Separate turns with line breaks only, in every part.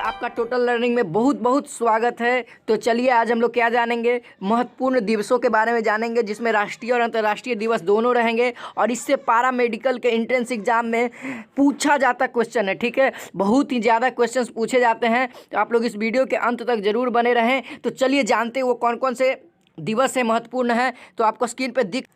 आपका total learning में बहुत बहुत स्वागत है। तो चलिए आज हम लोग क्या जानेंगे, महत्वपूर्ण दिवसों के बारे में जानेंगे जिसमें राष्ट्रीय और अंतर्राष्ट्रीय दिवस दोनों रहेंगे और इससे पारा मेडिकल के एंट्रेंस एग्जाम में पूछा जाता क्वेश्चन है। ठीक है, बहुत ही ज़्यादा क्वेश्चंस पूछे जाते हैं, तो आप लोग इस वीडियो के अंत तक जरूर बने रहें। तो चलिए जानते हैं वो कौन कौन से दिवस है महत्वपूर्ण है। तो आपको स्क्रीन पर दिख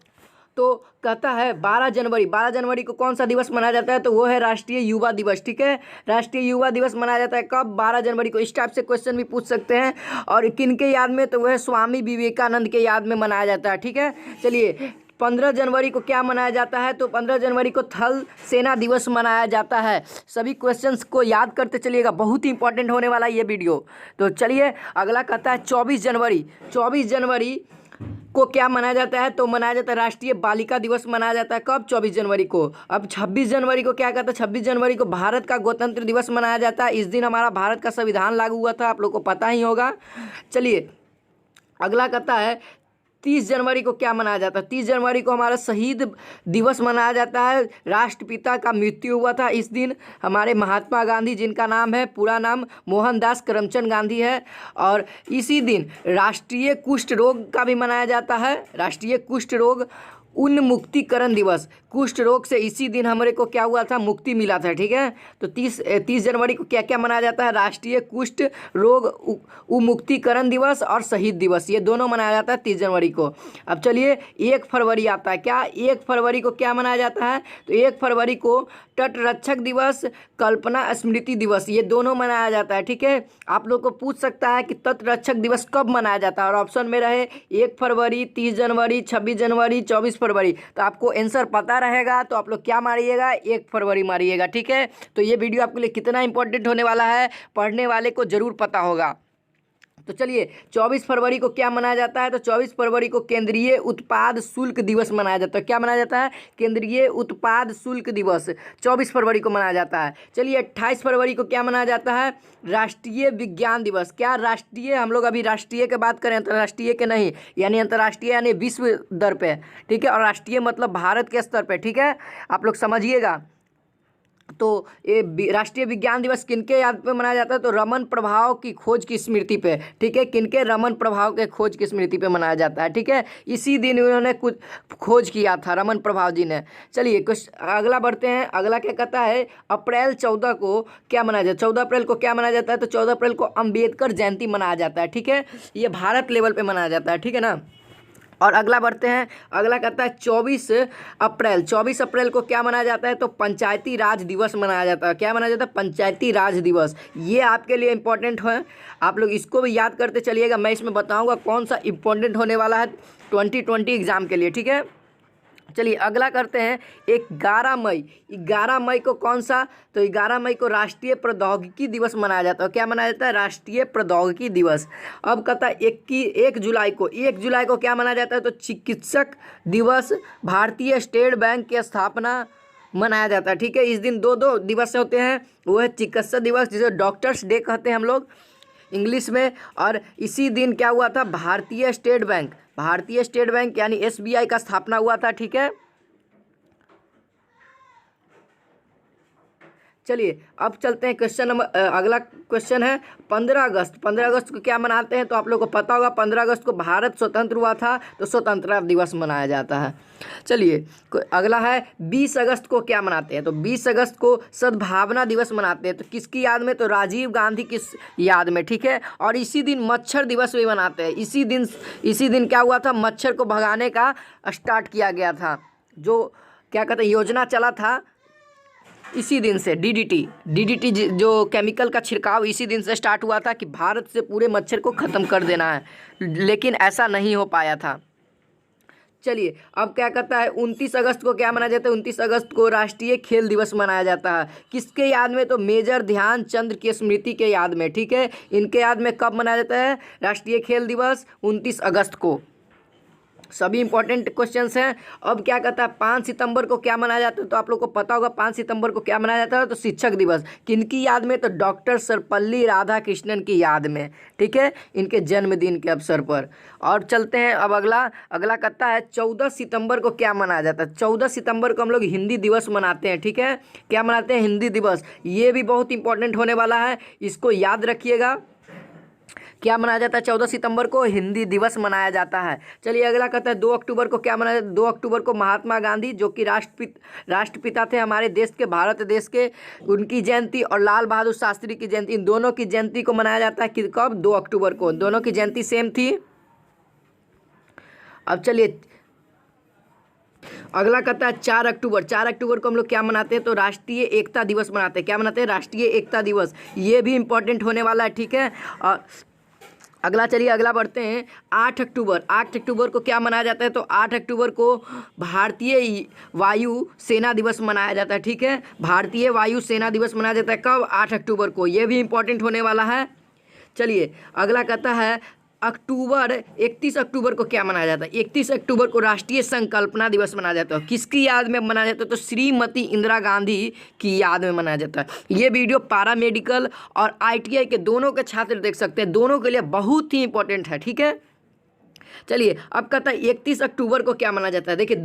तो कहता है 12 जनवरी को कौन सा दिवस मनाया जाता है, तो वो है राष्ट्रीय युवा दिवस। ठीक है, राष्ट्रीय युवा दिवस मनाया जाता है कब? 12 जनवरी को। इस टाइप से क्वेश्चन भी पूछ सकते हैं। और किन के याद में, तो वह स्वामी विवेकानंद के याद में मनाया जाता है। ठीक है, चलिए 15 जनवरी को क्या मनाया जाता है, तो 15 जनवरी को थल सेना दिवस मनाया जाता है। सभी क्वेश्चंस को याद करते चलिएगा, बहुत ही इंपॉर्टेंट होने वाला है ये वीडियो। तो चलिए अगला कहता है 24 जनवरी को क्या मनाया जाता है, तो मनाया जाता है राष्ट्रीय बालिका दिवस मनाया जाता है कब? 24 जनवरी को। अब 26 जनवरी को क्या कहता है? 26 जनवरी को भारत का गणतंत्र दिवस मनाया जाता है। इस दिन हमारा भारत का संविधान लागू हुआ था, आप लोग को पता ही होगा। चलिए अगला कहता है 30 जनवरी को क्या मनाया जाता है? 30 जनवरी को हमारा शहीद दिवस मनाया जाता है। राष्ट्रपिता का मृत्यु हुआ था इस दिन। हमारे महात्मा गांधी, जिनका नाम है पूरा नाम मोहनदास करमचंद गांधी है। और इसी दिन राष्ट्रीय कुष्ठ रोग का भी मनाया जाता है, राष्ट्रीय कुष्ठ रोग उन्मुक्तिकरण दिवस। कुष्ठ रोग से इसी दिन हमारे को क्या हुआ था? मुक्ति मिला था। ठीक है, तो 30 जनवरी को क्या क्या मनाया जाता है? राष्ट्रीय कुष्ठ रोग उन्मुक्तिकरण दिवस और शहीद दिवस, ये दोनों मनाया जाता है 30 जनवरी को। अब चलिए 1 फरवरी आता है। क्या 1 फरवरी को क्या मनाया जाता है? तो 1 फरवरी को तटरक्षक दिवस, कल्पना स्मृति दिवस, ये दोनों मनाया जाता है। ठीक है, आप लोग को पूछ सकता है कि तटरक्षक दिवस कब मनाया जाता है, और ऑप्शन में रहे 1 फरवरी, 30 जनवरी, 26 जनवरी, 24 फरवरी। तो आपको आंसर पता रहेगा तो आप लोग क्या मारिएगा? 1 फरवरी मारिएगा। ठीक है, तो ये वीडियो आपके लिए कितना इंपॉर्टेंट होने वाला है, पढ़ने वाले को जरूर पता होगा। तो चलिए 24 फरवरी को क्या मनाया जाता है, तो 24 फरवरी को केंद्रीय उत्पाद शुल्क दिवस मनाया जाता है। क्या मनाया जाता है? केंद्रीय उत्पाद शुल्क दिवस 24 फरवरी को मनाया जाता है। चलिए 28 फरवरी को क्या मनाया जाता है? राष्ट्रीय विज्ञान दिवस। क्या राष्ट्रीय, हम लोग अभी राष्ट्रीय की बात करें, अंतर्राष्ट्रीय के नहीं, यानी अंतर्राष्ट्रीय यानी विश्व दर पे। ठीक है, और राष्ट्रीय मतलब भारत के स्तर पे। ठीक है, आप लोग समझिएगा। तो ये राष्ट्रीय विज्ञान दिवस किनके याद पे मनाया जाता है, तो रमन प्रभाव की खोज की स्मृति पे। ठीक है, किनके? रमन प्रभाव के खोज की स्मृति पे मनाया जाता है। ठीक है, इसी दिन उन्होंने कुछ खोज किया था, रमन प्रभाव जी ने। चलिए कुछ अगला बढ़ते हैं। अगला क्या कहता है? अप्रैल 14 को क्या मनाया जाता है? 14 अप्रैल को क्या मनाया जाता है, तो 14 अप्रैल को अम्बेडकर जयंती मनाया जाता है। ठीक है, ये भारत लेवल पर मनाया जाता है। ठीक है ना। और अगला बढ़ते हैं। अगला कहता है 24 अप्रैल को क्या मनाया जाता है, तो पंचायती राज दिवस मनाया जाता है। क्या मनाया जाता है? पंचायती राज दिवस। ये आपके लिए इंपॉर्टेंट है, आप लोग इसको भी याद करते चलिएगा। मैं इसमें बताऊंगा कौन सा इंपॉर्टेंट होने वाला है 2020 एग्जाम के लिए। ठीक है, चलिए अगला करते हैं 11 मई को कौन सा, तो 11 मई को राष्ट्रीय प्रौद्योगिकी दिवस मनाया जाता है। क्या मनाया जाता है? राष्ट्रीय प्रौद्योगिकी दिवस। अब कहता है 1 जुलाई को क्या मनाया जाता है, तो चिकित्सक दिवस, भारतीय स्टेट बैंक की स्थापना मनाया जाता है। ठीक है, इस दिन दो दिवस होते हैं, वो है चिकित्सक दिवस जिसे डॉक्टर्स डे कहते हैं हम लोग इंग्लिश में। और इसी दिन क्या हुआ था? भारतीय स्टेट बैंक यानी SBI का स्थापना हुआ था। ठीक है, चलिए अब चलते हैं क्वेश्चन नंबर, अगला क्वेश्चन है 15 अगस्त को क्या मनाते हैं, तो आप लोग को पता होगा 15 अगस्त को भारत स्वतंत्र हुआ था, तो स्वतंत्रता दिवस मनाया जाता है। चलिए अगला है 20 अगस्त को क्या मनाते हैं, तो 20 अगस्त को सद्भावना दिवस मनाते हैं। तो किसकी याद में? तो राजीव गांधी की याद में। ठीक है, और इसी दिन मच्छर दिवस भी मनाते हैं। इसी दिन क्या हुआ था? मच्छर को भगाने का स्टार्ट किया गया था, जो क्या कहते हैं योजना चला था। इसी दिन से DDT जो केमिकल का छिड़काव इसी दिन से स्टार्ट हुआ था कि भारत से पूरे मच्छर को ख़त्म कर देना है, लेकिन ऐसा नहीं हो पाया था। चलिए अब क्या कहता है 29 अगस्त को क्या मनाया जाता है? 29 अगस्त को राष्ट्रीय खेल दिवस मनाया जाता है। किसके याद में? तो मेजर ध्यानचंद की स्मृति के याद में। ठीक है, इनके याद में कब मनाया जाता है राष्ट्रीय खेल दिवस? 29 अगस्त को। सभी इंपॉर्टेंट क्वेश्चंस हैं। अब क्या कहता है 5 सितंबर को क्या मनाया जाता है, तो आप लोग को पता होगा 5 सितंबर को क्या मनाया जाता है, तो शिक्षक दिवस। किनकी याद में, तो डॉक्टर सर्वपल्ली राधाकृष्णन की याद में, ठीक है, इनके जन्मदिन के अवसर पर। और चलते हैं अब अगला कहता है 14 सितंबर को क्या मनाया जाता है। 14 सितंबर को हम लोग हिंदी दिवस मनाते हैं, ठीक है, क्या मनाते हैं, हिंदी दिवस। ये भी बहुत इंपॉर्टेंट होने वाला है, इसको याद रखिएगा। क्या मनाया जाता है 14 सितंबर को, हिंदी दिवस मनाया जाता है। चलिए अगला कहता है 2 अक्टूबर को क्या मनाया जाता है। 2 अक्टूबर को महात्मा गांधी, जो कि राष्ट्रपिता थे हमारे देश के, भारत देश के, उनकी जयंती और लाल बहादुर शास्त्री की जयंती, इन दोनों की जयंती को मनाया जाता है कि कब, 2 अक्टूबर को। दोनों की जयंती सेम थी। अब चलिए अगला कहता है 4 अक्टूबर। 4 अक्टूबर को हम लोग क्या मनाते हैं, तो राष्ट्रीय एकता दिवस मनाते हैं। क्या मनाते हैं, राष्ट्रीय एकता दिवस। ये भी इंपॉर्टेंट होने वाला है, ठीक है। और अगला बढ़ते हैं 8 अक्टूबर। 8 अक्टूबर को क्या मनाया जाता है, तो 8 अक्टूबर को भारतीय वायु सेना दिवस मनाया जाता है, ठीक है। भारतीय वायु सेना दिवस मनाया जाता है कब, 8 अक्टूबर को। ये भी इंपॉर्टेंट होने वाला है। चलिए अगला कहता है 31 अक्टूबर को क्या मनाया जाता है। 31 अक्टूबर को राष्ट्रीय संकल्पना दिवस मनाया जाता है। किसकी याद में मनाया जाता है, तो श्रीमती इंदिरा गांधी की याद में मनाया जाता है। ये वीडियो पारा मेडिकल और ITI के दोनों के छात्र देख सकते हैं, दोनों के लिए बहुत ही इंपॉर्टेंट है, ठीक है। चलिए अब कहता है 31 अक्टूबर को क्या मनाया जाता है। देखिए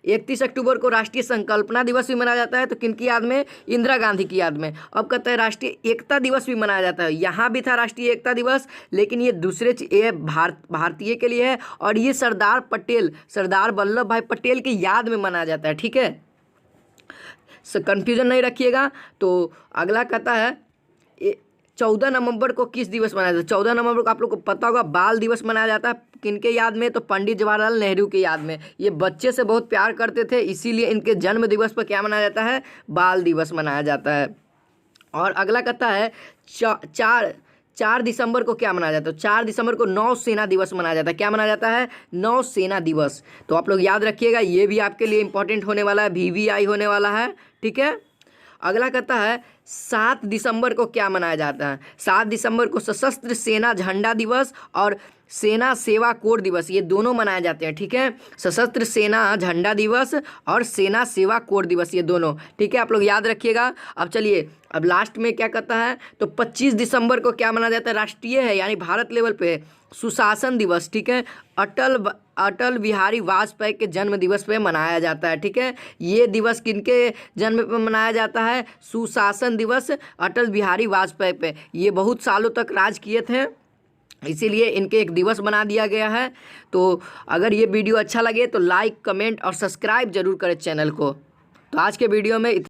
31 अक्टूबर को राष्ट्रीय संकल्पना दिवस भी मनाया जाता है, तो किनकी याद में, इंदिरा गांधी की याद में। अब कहता है राष्ट्रीय एकता दिवस भी मनाया जाता है। यहाँ भी था राष्ट्रीय एकता दिवस, लेकिन ये ये भारतीय के लिए है, और ये सरदार वल्लभ भाई पटेल की याद में मनाया जाता है, ठीक है। कंफ्यूजन नहीं रखिएगा। तो अगला कहता है 14 नवंबर को किस दिवस मनाया जाता है। 14 नवंबर को आप लोग को पता होगा बाल दिवस मनाया जाता है। किनके याद में, तो पंडित जवाहरलाल नेहरू के याद में। ये बच्चे से बहुत प्यार करते थे, इसीलिए इनके जन्म दिवस पर क्या मनाया जाता है, बाल दिवस मनाया जाता है। और अगला कहता है 4 दिसंबर को क्या मनाया जाता है। 4 दिसंबर को नौसेना दिवस मनाया जाता है। क्या मनाया जाता है, नौसेना दिवस। तो आप लोग याद रखिएगा, ये भी आपके लिए इंपॉर्टेंट होने वाला है, VVI होने वाला है, ठीक है। अगला कहता है 7 दिसंबर को क्या मनाया जाता है। 7 दिसंबर को सशस्त्र सेना झंडा दिवस और सेना सेवा कोर दिवस, ये दोनों मनाए जाते हैं, ठीक है। सशस्त्र सेना झंडा दिवस और सेना सेवा कोर दिवस, ये दोनों, ठीक है, आप लोग याद रखिएगा। अब चलिए अब लास्ट में क्या कहता है, तो 25 दिसंबर को क्या मनाया जाता है, राष्ट्रीय है यानी भारत लेवल पे, सुशासन दिवस, ठीक है। अटल बिहारी वाजपेयी के जन्म दिवस पे मनाया जाता है, ठीक है। ये दिवस किनके जन्म पे मनाया जाता है, सुशासन दिवस अटल बिहारी वाजपेयी पे। ये बहुत सालों तक राज किए थे, इसीलिए इनके एक दिवस बना दिया गया है। तो अगर ये वीडियो अच्छा लगे तो लाइक, कमेंट और सब्सक्राइब जरूर करें चैनल को। तो आज के वीडियो में